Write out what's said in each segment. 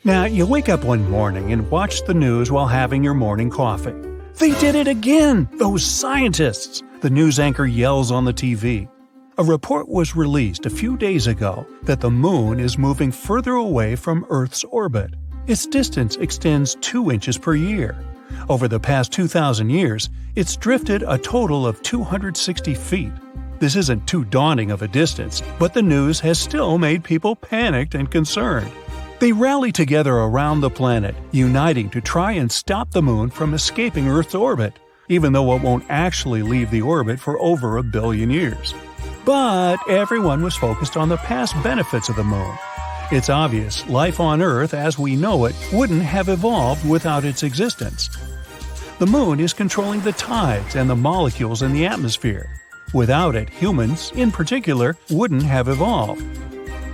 Now, you wake up one morning and watch the news while having your morning coffee. "They did it again! Those scientists!" the news anchor yells on the TV. A report was released a few days ago that the moon is moving further away from Earth's orbit. Its distance extends 2 inches per year. Over the past 2,000 years, it's drifted a total of 260 feet. This isn't too daunting of a distance, but the news has still made people panicked and concerned. They rally together around the planet, uniting to try and stop the moon from escaping Earth's orbit, even though it won't actually leave the orbit for over 1 billion years. But everyone was focused on the past benefits of the moon. It's obvious life on Earth as we know it wouldn't have evolved without its existence. The moon is controlling the tides and the molecules in the atmosphere. Without it, humans, in particular, wouldn't have evolved.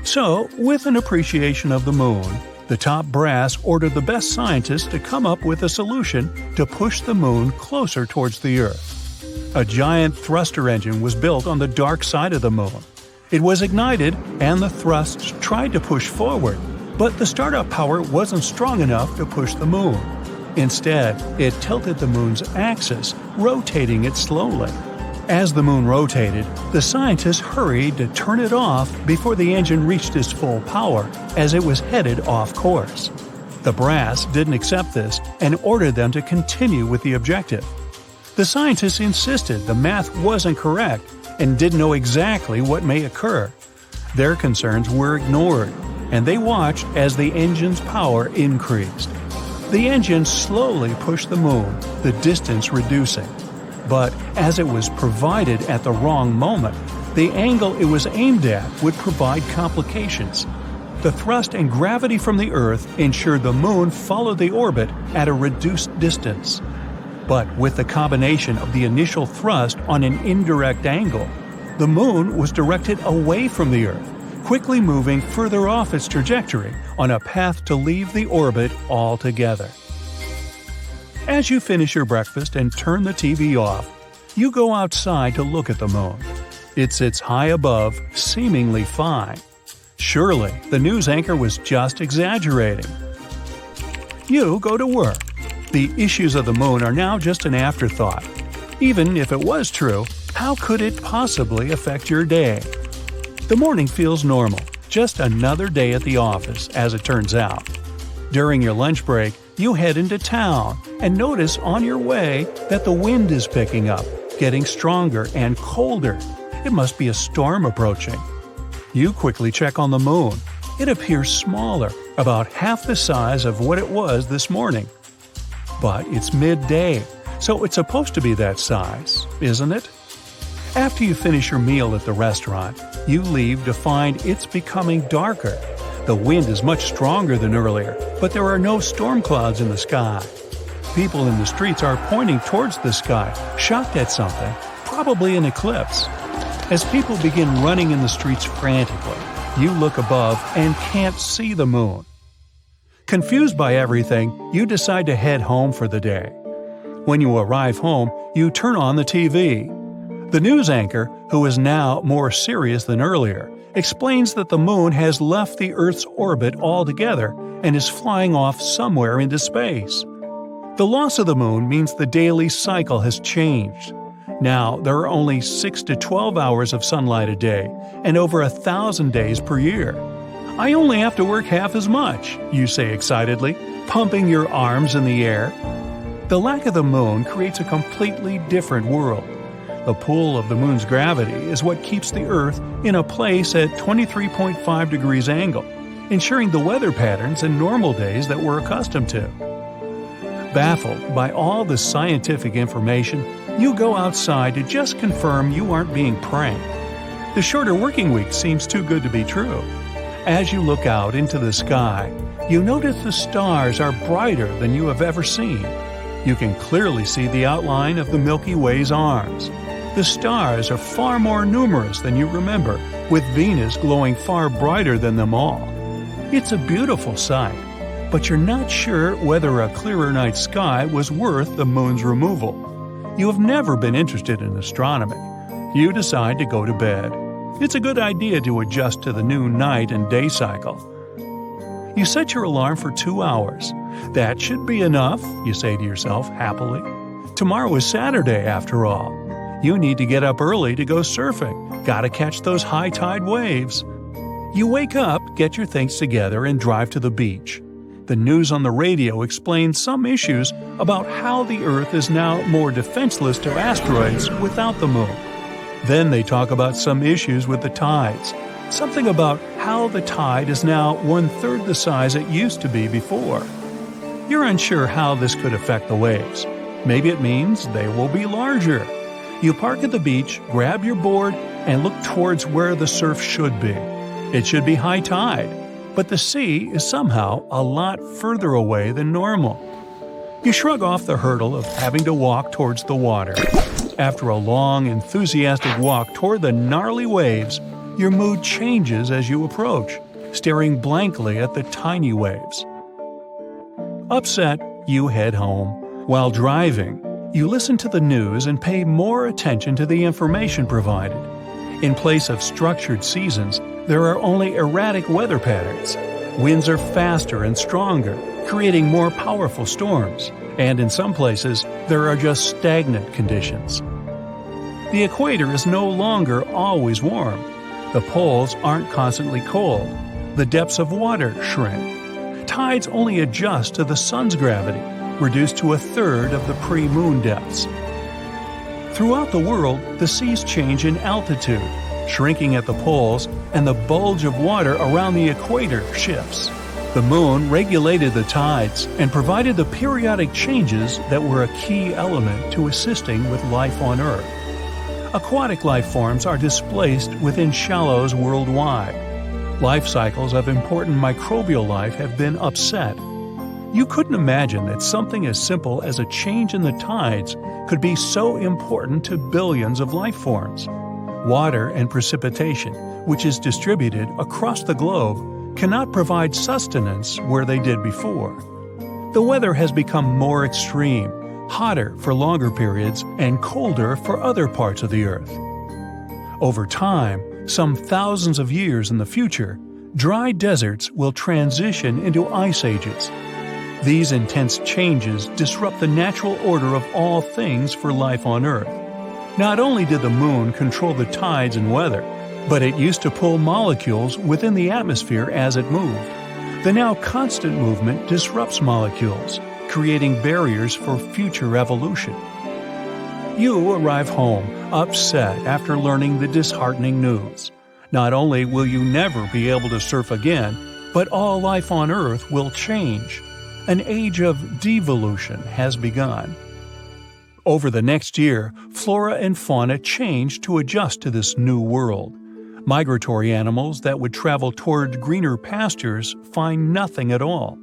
So, with an appreciation of the moon, the top brass ordered the best scientists to come up with a solution to push the moon closer towards the Earth. A giant thruster engine was built on the dark side of the moon. It was ignited, and the thrusts tried to push forward, but the startup power wasn't strong enough to push the moon. Instead, it tilted the moon's axis, rotating it slowly. As the moon rotated, the scientists hurried to turn it off before the engine reached its full power, as it was headed off course. The brass didn't accept this and ordered them to continue with the objective. The scientists insisted the math wasn't correct and didn't know exactly what may occur. Their concerns were ignored, and they watched as the engine's power increased. The engine slowly pushed the moon, the distance reducing. But as it was provided at the wrong moment, the angle it was aimed at would provide complications. The thrust and gravity from the Earth ensured the moon followed the orbit at a reduced distance. But with the combination of the initial thrust on an indirect angle, the moon was directed away from the Earth, quickly moving further off its trajectory on a path to leave the orbit altogether. As you finish your breakfast and turn the TV off, you go outside to look at the moon. It sits high above, seemingly fine. Surely, the news anchor was just exaggerating. You go to work. The issues of the moon are now just an afterthought. Even if it was true, how could it possibly affect your day? The morning feels normal, just another day at the office, as it turns out. During your lunch break, you head into town and notice on your way that the wind is picking up, getting stronger and colder. It must be a storm approaching. You quickly check on the moon. It appears smaller, about half the size of what it was this morning. But it's midday, so it's supposed to be that size, isn't it? After you finish your meal at the restaurant, you leave to find it's becoming darker. The wind is much stronger than earlier, but there are no storm clouds in the sky. People in the streets are pointing towards the sky, shocked at something, probably an eclipse. As people begin running in the streets frantically, you look above and can't see the moon. Confused by everything, you decide to head home for the day. When you arrive home, you turn on the TV. The news anchor, who is now more serious than earlier, explains that the moon has left the Earth's orbit altogether and is flying off somewhere into space. The loss of the moon means the daily cycle has changed. Now, there are only 6 to 12 hours of sunlight a day and over 1,000 days per year. "I only have to work half as much," you say excitedly, pumping your arms in the air. The lack of the moon creates a completely different world. The pull of the moon's gravity is what keeps the Earth in a place at 23.5 degrees angle, ensuring the weather patterns and normal days that we're accustomed to. Baffled by all the scientific information, you go outside to just confirm you aren't being pranked. The shorter working week seems too good to be true. As you look out into the sky, you notice the stars are brighter than you have ever seen. You can clearly see the outline of the Milky Way's arms. The stars are far more numerous than you remember, with Venus glowing far brighter than them all. It's a beautiful sight, but you're not sure whether a clearer night sky was worth the moon's removal. You have never been interested in astronomy. You decide to go to bed. It's a good idea to adjust to the new night and day cycle. You set your alarm for 2 hours. That should be enough, you say to yourself happily. Tomorrow is Saturday after all. You need to get up early to go surfing. Gotta catch those high tide waves. You wake up, get your things together, and drive to the beach. The news on the radio explains some issues about how the Earth is now more defenseless to asteroids without the moon. Then they talk about some issues with the tides. Something about how the tide is now 1/3 the size it used to be before. You're unsure how this could affect the waves. Maybe it means they will be larger. You park at the beach, grab your board, and look towards where the surf should be. It should be high tide, but the sea is somehow a lot further away than normal. You shrug off the hurdle of having to walk towards the water. After a long, enthusiastic walk toward the gnarly waves, your mood changes as you approach, staring blankly at the tiny waves. Upset, you head home. While driving, you listen to the news and pay more attention to the information provided. In place of structured seasons, there are only erratic weather patterns. Winds are faster and stronger, creating more powerful storms, and in some places, there are just stagnant conditions. The equator is no longer always warm. The poles aren't constantly cold. The depths of water shrink. Tides only adjust to the sun's gravity, reduced to 1/3 of the pre-moon depths. Throughout the world, the seas change in altitude, shrinking at the poles, and the bulge of water around the equator shifts. The moon regulated the tides and provided the periodic changes that were a key element to assisting with life on Earth. Aquatic life forms are displaced within shallows worldwide. Life cycles of important microbial life have been upset. You couldn't imagine that something as simple as a change in the tides could be so important to billions of life forms. Water and precipitation, which is distributed across the globe, cannot provide sustenance where they did before. The weather has become more extreme, hotter for longer periods and colder for other parts of the Earth. Over time, some thousands of years in the future, dry deserts will transition into ice ages. These intense changes disrupt the natural order of all things for life on Earth. Not only did the moon control the tides and weather, but it used to pull molecules within the atmosphere as it moved. The now constant movement disrupts molecules, creating barriers for future evolution. You arrive home, upset after learning the disheartening news. Not only will you never be able to surf again, but all life on Earth will change. An age of devolution has begun. Over the next year, flora and fauna changed to adjust to this new world. Migratory animals that would travel toward greener pastures find nothing at all.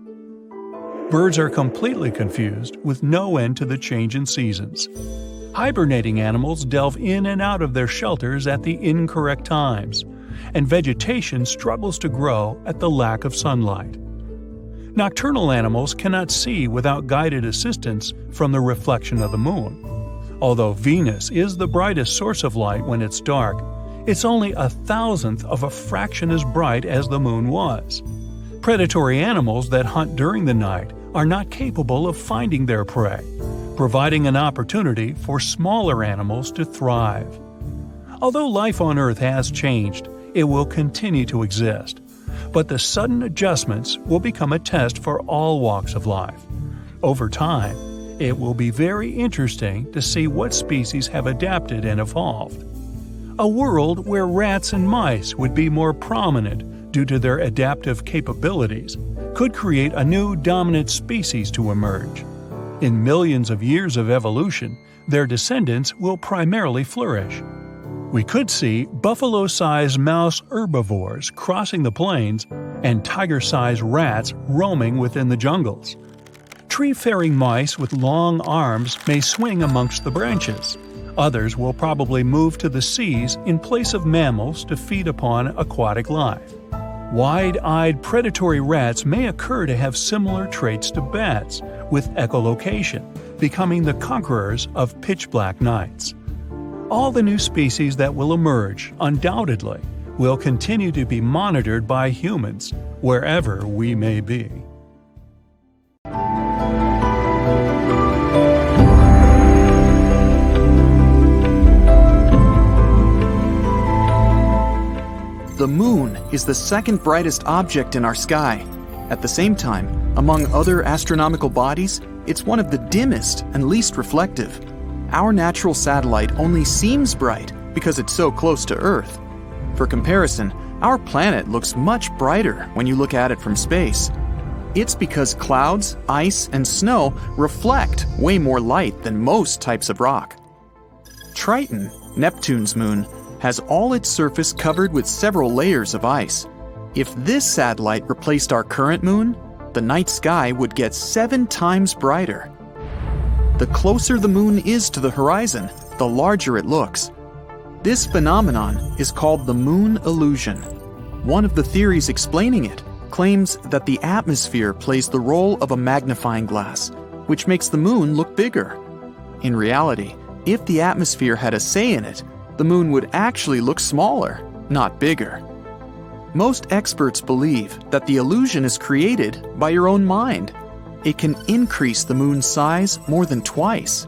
Birds are completely confused, with no end to the change in seasons. Hibernating animals delve in and out of their shelters at the incorrect times, and vegetation struggles to grow at the lack of sunlight. Nocturnal animals cannot see without guided assistance from the reflection of the moon. Although Venus is the brightest source of light when it's dark, it's only 1/1000th of a fraction as bright as the moon was. Predatory animals that hunt during the night are not capable of finding their prey, providing an opportunity for smaller animals to thrive. Although life on Earth has changed, it will continue to exist. But the sudden adjustments will become a test for all walks of life. Over time, it will be very interesting to see what species have adapted and evolved. A world where rats and mice would be more prominent due to their adaptive capabilities could create a new dominant species to emerge. In millions of years of evolution, their descendants will primarily flourish. We could see buffalo-sized mouse herbivores crossing the plains and tiger-sized rats roaming within the jungles. Tree-faring mice with long arms may swing amongst the branches. Others will probably move to the seas in place of mammals to feed upon aquatic life. Wide-eyed predatory rats may occur to have similar traits to bats, with echolocation, becoming the conquerors of pitch-black nights. All the new species that will emerge, undoubtedly, will continue to be monitored by humans, wherever we may be. The moon is the second brightest object in our sky. At the same time, among other astronomical bodies, it's one of the dimmest and least reflective. Our natural satellite only seems bright because it's so close to Earth. For comparison, our planet looks much brighter when you look at it from space. It's because clouds, ice, and snow reflect way more light than most types of rock. Triton, Neptune's moon, has all its surface covered with several layers of ice. If this satellite replaced our current moon, the night sky would get 7 times brighter. The closer the moon is to the horizon, the larger it looks. This phenomenon is called the moon illusion. One of the theories explaining it claims that the atmosphere plays the role of a magnifying glass, which makes the moon look bigger. In reality, if the atmosphere had a say in it, the moon would actually look smaller, not bigger. Most experts believe that the illusion is created by your own mind. It can increase the moon's size more than twice.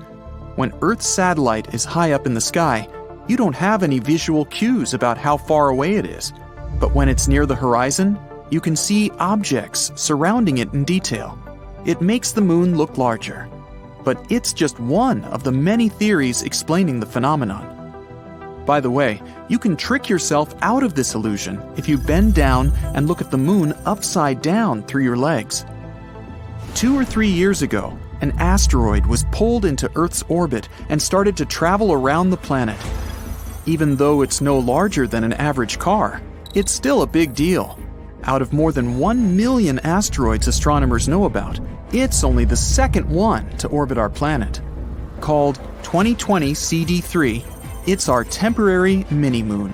When Earth's satellite is high up in the sky, you don't have any visual cues about how far away it is. But when it's near the horizon, you can see objects surrounding it in detail. It makes the moon look larger. But it's just one of the many theories explaining the phenomenon. By the way, you can trick yourself out of this illusion if you bend down and look at the moon upside down through your legs. 2 or 3 years ago, an asteroid was pulled into Earth's orbit and started to travel around the planet. Even though it's no larger than an average car, it's still a big deal. Out of more than 1 million asteroids astronomers know about, it's only the second one to orbit our planet. Called 2020 CD3, it's our temporary mini-moon.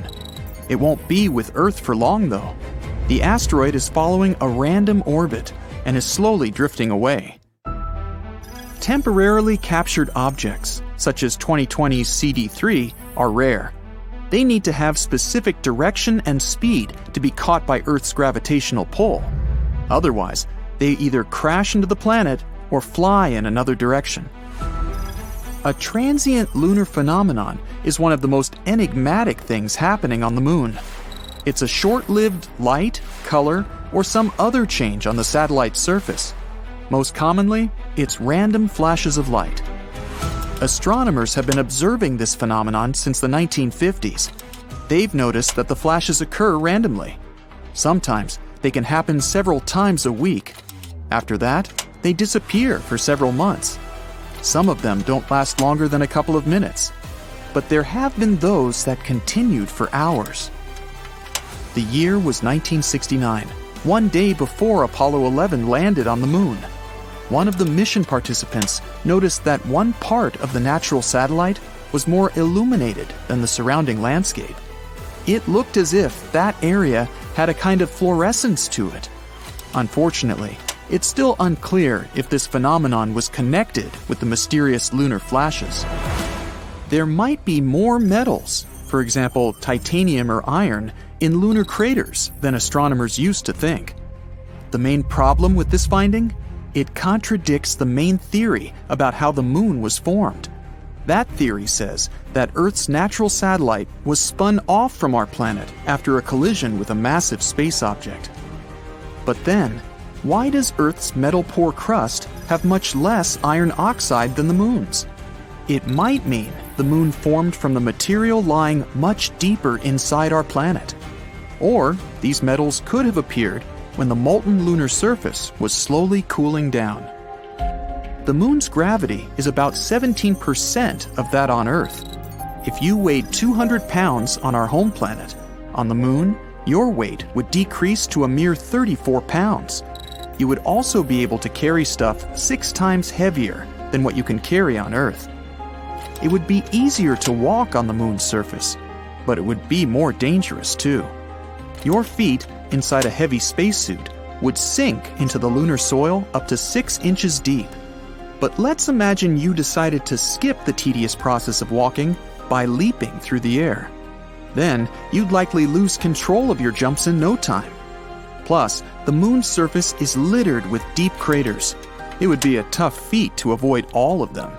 It won't be with Earth for long, though. The asteroid is following a random orbit and is slowly drifting away. Temporarily captured objects, such as 2020's CD3, are rare. They need to have specific direction and speed to be caught by Earth's gravitational pull. Otherwise, they either crash into the planet or fly in another direction. A transient lunar phenomenon is one of the most enigmatic things happening on the moon. It's a short-lived light, color, or some other change on the satellite's surface. Most commonly, it's random flashes of light. Astronomers have been observing this phenomenon since the 1950s. They've noticed that the flashes occur randomly. Sometimes they can happen several times a week. After that, they disappear for several months. Some of them don't last longer than a couple of minutes. But there have been those that continued for hours. The year was 1969, one day before Apollo 11 landed on the moon. One of the mission participants noticed that one part of the natural satellite was more illuminated than the surrounding landscape. It looked as if that area had a kind of fluorescence to it. Unfortunately, it's still unclear if this phenomenon was connected with the mysterious lunar flashes. There might be more metals, for example titanium or iron, in lunar craters than astronomers used to think. The main problem with this finding? It contradicts the main theory about how the moon was formed. That theory says that Earth's natural satellite was spun off from our planet after a collision with a massive space object. But then, why does Earth's metal-poor crust have much less iron oxide than the moon's? It might mean the moon formed from the material lying much deeper inside our planet. Or these metals could have appeared when the molten lunar surface was slowly cooling down. The moon's gravity is about 17% of that on Earth. If you weighed 200 pounds on our home planet, on the moon, your weight would decrease to a mere 34 pounds. You would also be able to carry stuff 6 times heavier than what you can carry on Earth. It would be easier to walk on the moon's surface, but it would be more dangerous too. Your feet inside a heavy spacesuit would sink into the lunar soil up to 6 inches deep. But let's imagine you decided to skip the tedious process of walking by leaping through the air. Then you'd likely lose control of your jumps in no time. Plus, the moon's surface is littered with deep craters. It would be a tough feat to avoid all of them.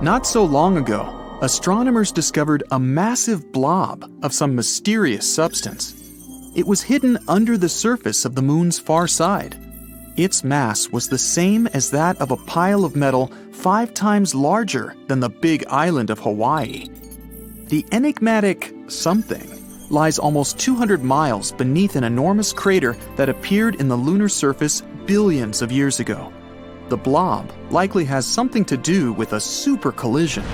Not so long ago, astronomers discovered a massive blob of some mysterious substance. It was hidden under the surface of the moon's far side. Its mass was the same as that of a pile of metal 5 times larger than the big island of Hawaii. The enigmatic something lies almost 200 miles beneath an enormous crater that appeared in the lunar surface billions of years ago. The blob likely has something to do with a super collision.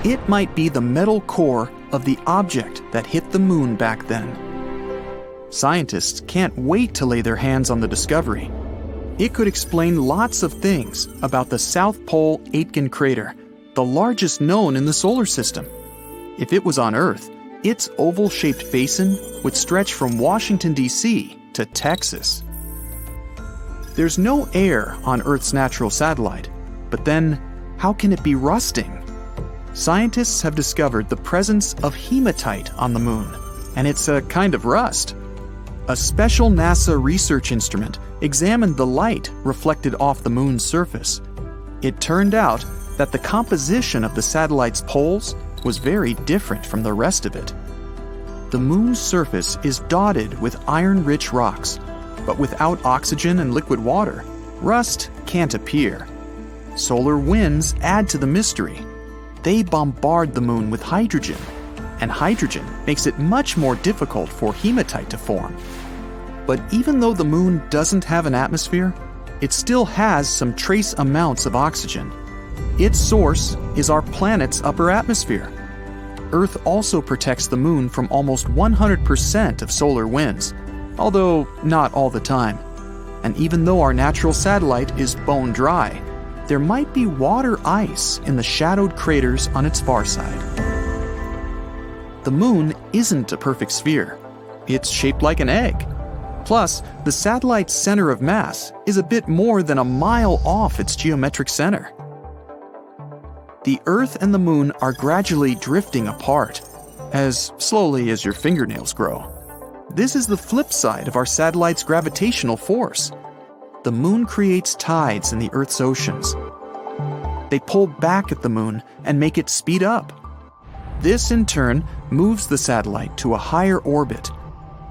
It might be the metal core of the object that hit the moon back then. Scientists can't wait to lay their hands on the discovery. It could explain lots of things about the South Pole Aitken crater, the largest known in the solar system. If it was on Earth, its oval-shaped basin would stretch from Washington, D.C. to Texas. There's no air on Earth's natural satellite, but then how can it be rusting? Scientists have discovered the presence of hematite on the moon, and it's a kind of rust. A special NASA research instrument examined the light reflected off the moon's surface. It turned out that the composition of the satellite's poles was very different from the rest of it. The moon's surface is dotted with iron-rich rocks, but without oxygen and liquid water, rust can't appear. Solar winds add to the mystery. They bombard the moon with hydrogen, and hydrogen makes it much more difficult for hematite to form. But even though the moon doesn't have an atmosphere, it still has some trace amounts of oxygen. Its source is our planet's upper atmosphere. Earth also protects the moon from almost 100% of solar winds, although not all the time. And even though our natural satellite is bone dry, there might be water ice in the shadowed craters on its far side. The moon isn't a perfect sphere. It's shaped like an egg. Plus, the satellite's center of mass is a bit more than a mile off its geometric center. The Earth and the moon are gradually drifting apart, as slowly as your fingernails grow. This is the flip side of our satellite's gravitational force. The moon creates tides in the Earth's oceans. They pull back at the moon and make it speed up. This, in turn, moves the satellite to a higher orbit.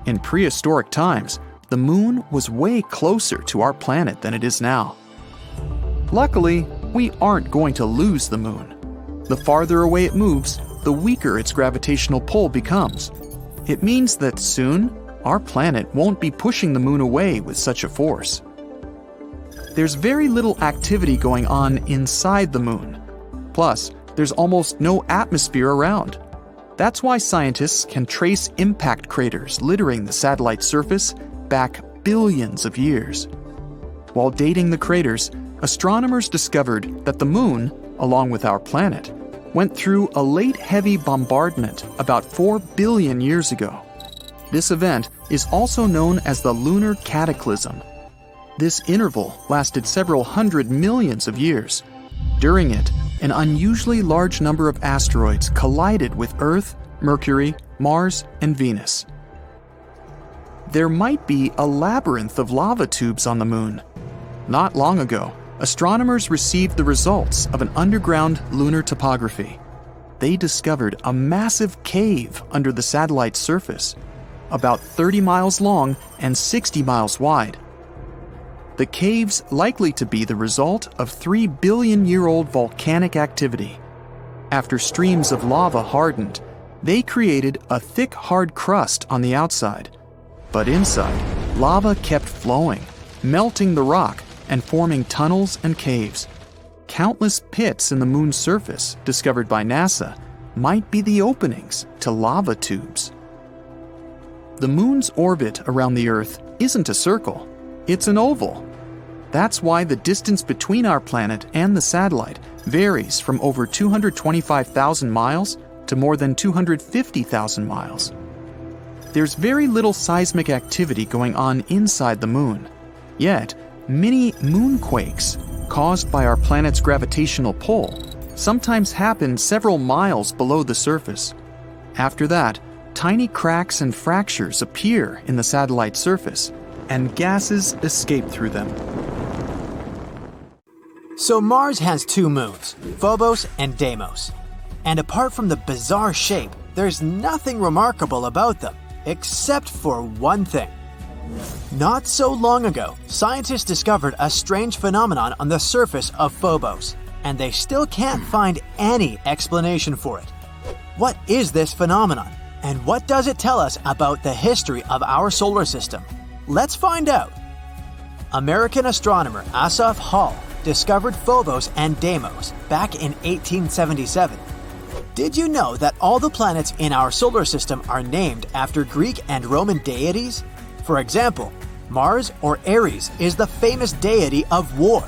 In prehistoric times, the moon was way closer to our planet than it is now. Luckily, we aren't going to lose the moon. The farther away it moves, the weaker its gravitational pull becomes. It means that soon, our planet won't be pushing the moon away with such a force. There's very little activity going on inside the moon. Plus, there's almost no atmosphere around. That's why scientists can trace impact craters littering the satellite's surface back billions of years. While dating the craters, astronomers discovered that the moon, along with our planet, went through a late heavy bombardment about 4 billion years ago. This event is also known as the Lunar Cataclysm. This interval lasted several hundred millions of years. During it, an unusually large number of asteroids collided with Earth, Mercury, Mars, and Venus. There might be a labyrinth of lava tubes on the moon. Not long ago, astronomers received the results of an underground lunar topography. They discovered a massive cave under the satellite's surface, about 30 miles long and 60 miles wide. The cave's likely to be the result of 3 billion-year-old volcanic activity. After streams of lava hardened, they created a thick, hard crust on the outside. But inside, lava kept flowing, melting the rock and forming tunnels and caves. Countless pits in the moon's surface, discovered by NASA, might be the openings to lava tubes. The moon's orbit around the Earth isn't a circle, it's an oval. That's why the distance between our planet and the satellite varies from over 225,000 miles to more than 250,000 miles. There's very little seismic activity going on inside the moon. Yet, many moonquakes caused by our planet's gravitational pull sometimes happen several miles below the surface. After that, tiny cracks and fractures appear in the satellite's surface, and gases escape through them. So Mars has two moons, Phobos and Deimos. And apart from the bizarre shape, there's nothing remarkable about them, except for one thing. Not so long ago, scientists discovered a strange phenomenon on the surface of Phobos, and they still can't find any explanation for it. What is this phenomenon, and what does it tell us about the history of our solar system? Let's find out. American astronomer Asaph Hall discovered Phobos and Deimos back in 1877. Did you know that all the planets in our solar system are named after Greek and Roman deities? For example, Mars or Ares is the famous deity of war.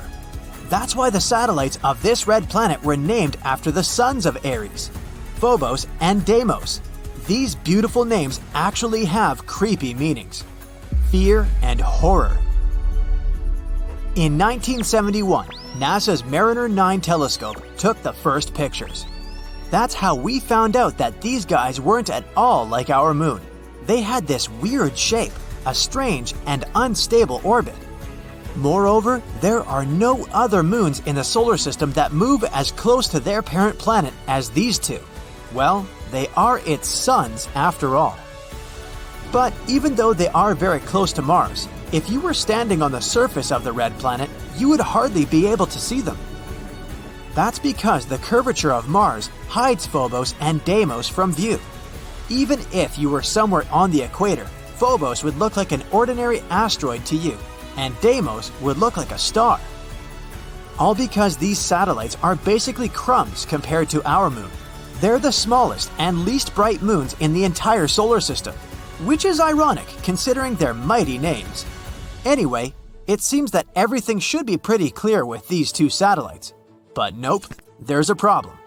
That's why the satellites of this red planet were named after the sons of Ares, Phobos and Deimos. These beautiful names actually have creepy meanings: fear and horror. In 1971, NASA's Mariner 9 telescope took the first pictures. That's how we found out that these guys weren't at all like our moon. They had this weird shape, a strange and unstable orbit. Moreover, there are no other moons in the solar system that move as close to their parent planet as these two. Well, they are its sons after all. But even though they are very close to Mars, if you were standing on the surface of the red planet, you would hardly be able to see them. That's because the curvature of Mars hides Phobos and Deimos from view. Even if you were somewhere on the equator, Phobos would look like an ordinary asteroid to you, and Deimos would look like a star. All because these satellites are basically crumbs compared to our moon. They're the smallest and least bright moons in the entire solar system, which is ironic considering their mighty names. Anyway, it seems that everything should be pretty clear with these two satellites. But nope, there's a problem.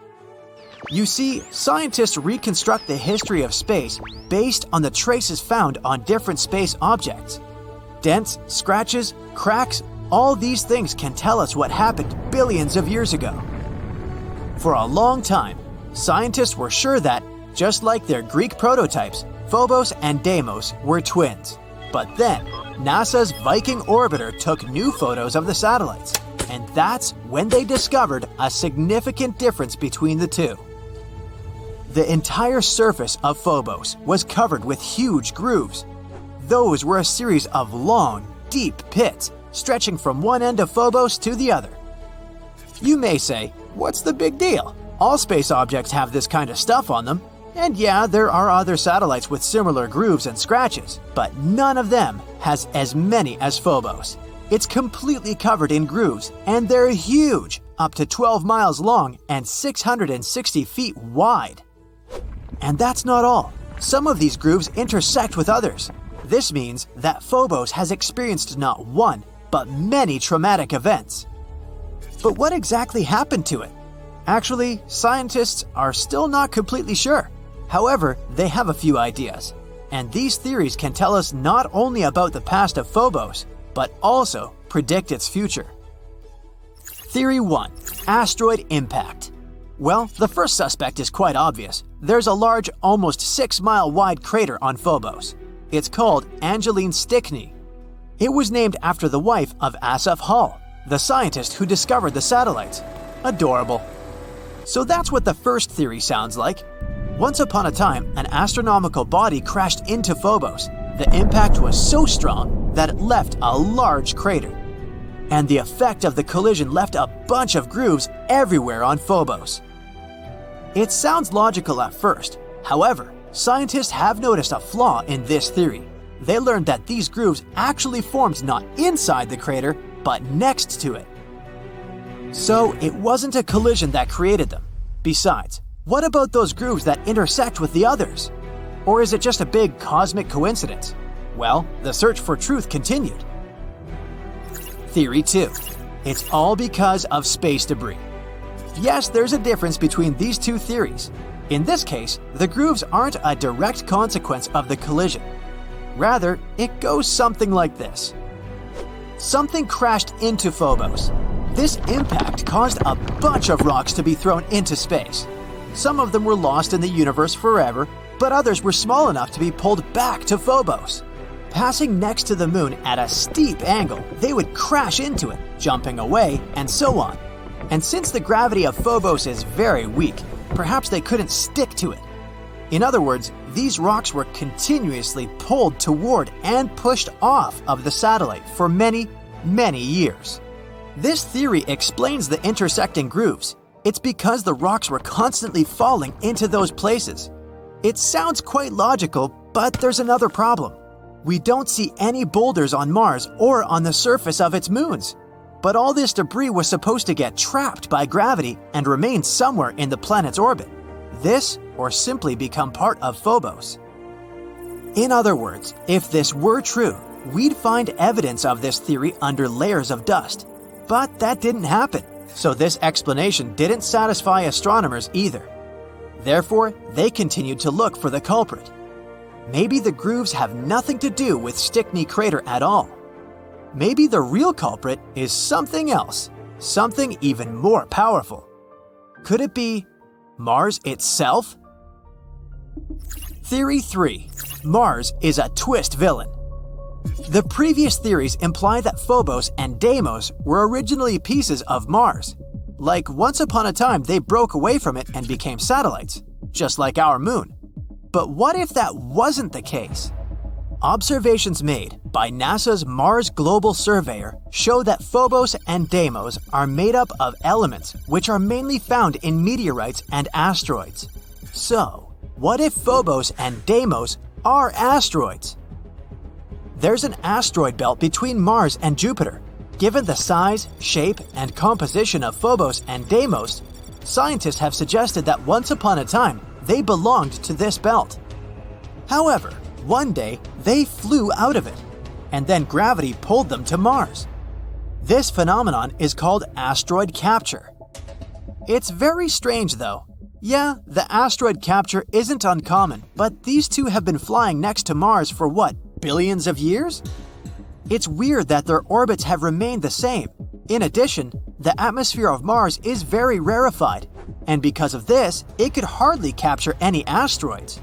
You see, scientists reconstruct the history of space based on the traces found on different space objects. Dents, scratches, cracks, all these things can tell us what happened billions of years ago. For a long time, scientists were sure that, just like their Greek prototypes, Phobos and Deimos were twins. But then, NASA's Viking orbiter took new photos of the satellites, and that's when they discovered a significant difference between the two. The entire surface of Phobos was covered with huge grooves. Those were a series of long, deep pits stretching from one end of Phobos to the other. You may say, what's the big deal? All space objects have this kind of stuff on them. And yeah, there are other satellites with similar grooves and scratches, but none of them has as many as Phobos. It's completely covered in grooves, and they're huge, up to 12 miles long and 660 feet wide. And that's not all. Some of these grooves intersect with others. This means that Phobos has experienced not one, but many traumatic events. But what exactly happened to it? Actually, scientists are still not completely sure. However, they have a few ideas. And these theories can tell us not only about the past of Phobos, but also predict its future. Theory 1. Asteroid impact. Well, the first suspect is quite obvious. There's a large, almost 6-mile wide crater on Phobos. It's called Angeline Stickney. It was named after the wife of Asaph Hall, the scientist who discovered the satellites. Adorable. So that's what the first theory sounds like. Once upon a time, an astronomical body crashed into Phobos. The impact was so strong that it left a large crater. And the effect of the collision left a bunch of grooves everywhere on Phobos. It sounds logical at first. However, scientists have noticed a flaw in this theory. They learned that these grooves actually formed not inside the crater, but next to it. So it wasn't a collision that created them. Besides, what about those grooves that intersect with the others? Or is it just a big cosmic coincidence? Well, the search for truth continued. Theory 2. It's all because of space debris. Yes, there's a difference between these two theories. In this case, the grooves aren't a direct consequence of the collision. Rather, it goes something like this. Something crashed into Phobos. This impact caused a bunch of rocks to be thrown into space. Some of them were lost in the universe forever, but others were small enough to be pulled back to Phobos. Passing next to the moon at a steep angle, they would crash into it, jumping away, and so on. And since the gravity of Phobos is very weak, perhaps they couldn't stick to it. In other words, these rocks were continuously pulled toward and pushed off of the satellite for many, many years. This theory explains the intersecting grooves. It's because the rocks were constantly falling into those places. It sounds quite logical, but there's another problem. We don't see any boulders on Mars or on the surface of its moons. But all this debris was supposed to get trapped by gravity and remain somewhere in the planet's orbit. This, or simply become part of Phobos. In other words, if this were true, we'd find evidence of this theory under layers of dust. But that didn't happen, so this explanation didn't satisfy astronomers either. Therefore, they continued to look for the culprit. Maybe the grooves have nothing to do with Stickney Crater at all. Maybe the real culprit is something else, something even more powerful. Could it be Mars itself? Theory 3. Mars is a twist villain. The previous theories imply that Phobos and Deimos were originally pieces of Mars. Like once upon a time they broke away from it and became satellites, just like our moon. But what if that wasn't the case? Observations made by NASA's Mars Global Surveyor show that Phobos and Deimos are made up of elements which are mainly found in meteorites and asteroids. So, what if Phobos and Deimos are asteroids? There's an asteroid belt between Mars and Jupiter. Given the size, shape, and composition of Phobos and Deimos, scientists have suggested that once upon a time they belonged to this belt. However, one day, they flew out of it, and then gravity pulled them to Mars. This phenomenon is called asteroid capture. It's very strange though. Yeah, the asteroid capture isn't uncommon, but these two have been flying next to Mars for what, billions of years? It's weird that their orbits have remained the same. In addition, the atmosphere of Mars is very rarefied, and because of this, it could hardly capture any asteroids.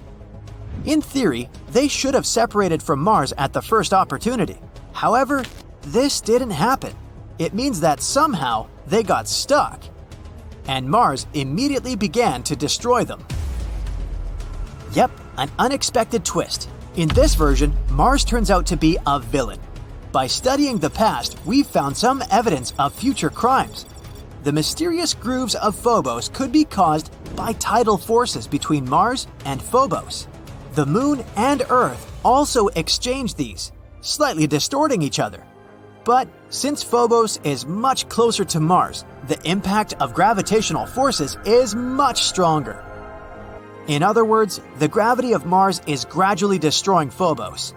In theory, they should have separated from Mars at the first opportunity. However, this didn't happen. It means that somehow they got stuck, and Mars immediately began to destroy them. Yep, an unexpected twist. In this version, Mars turns out to be a villain. By studying the past, we've found some evidence of future crimes. The mysterious grooves of Phobos could be caused by tidal forces between Mars and Phobos. The Moon and Earth also exchange these, slightly distorting each other. But since Phobos is much closer to Mars, the impact of gravitational forces is much stronger. In other words, the gravity of Mars is gradually destroying Phobos.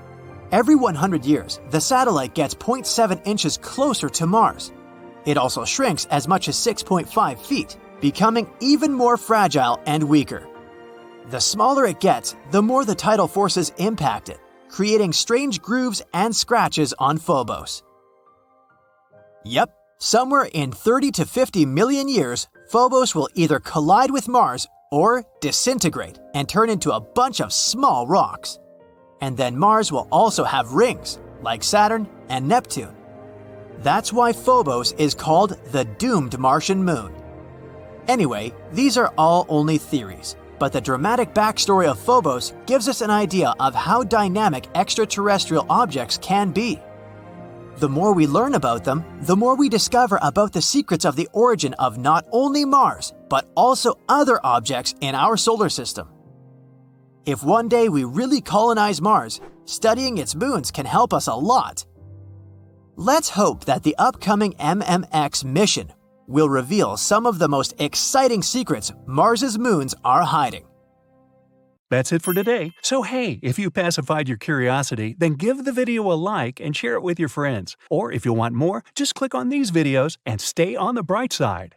Every 100 years, the satellite gets 0.7 inches closer to Mars. It also shrinks as much as 6.5 feet, becoming even more fragile and weaker. The smaller it gets, the more the tidal forces impact it, creating strange grooves and scratches on Phobos. Yep, somewhere in 30 to 50 million years, Phobos will either collide with Mars or disintegrate and turn into a bunch of small rocks. And then Mars will also have rings, like Saturn and Neptune. That's why Phobos is called the doomed Martian moon. Anyway, these are all only theories, but the dramatic backstory of Phobos gives us an idea of how dynamic extraterrestrial objects can be. The more we learn about them, the more we discover about the secrets of the origin of not only Mars, but also other objects in our solar system. If one day we really colonize Mars, studying its moons can help us a lot. Let's hope that the upcoming MMX mission will reveal some of the most exciting secrets Mars's moons are hiding. That's it for today. So hey, if you pacified your curiosity, then give the video a like and share it with your friends. Or if you want more, just click on these videos and stay on the bright side.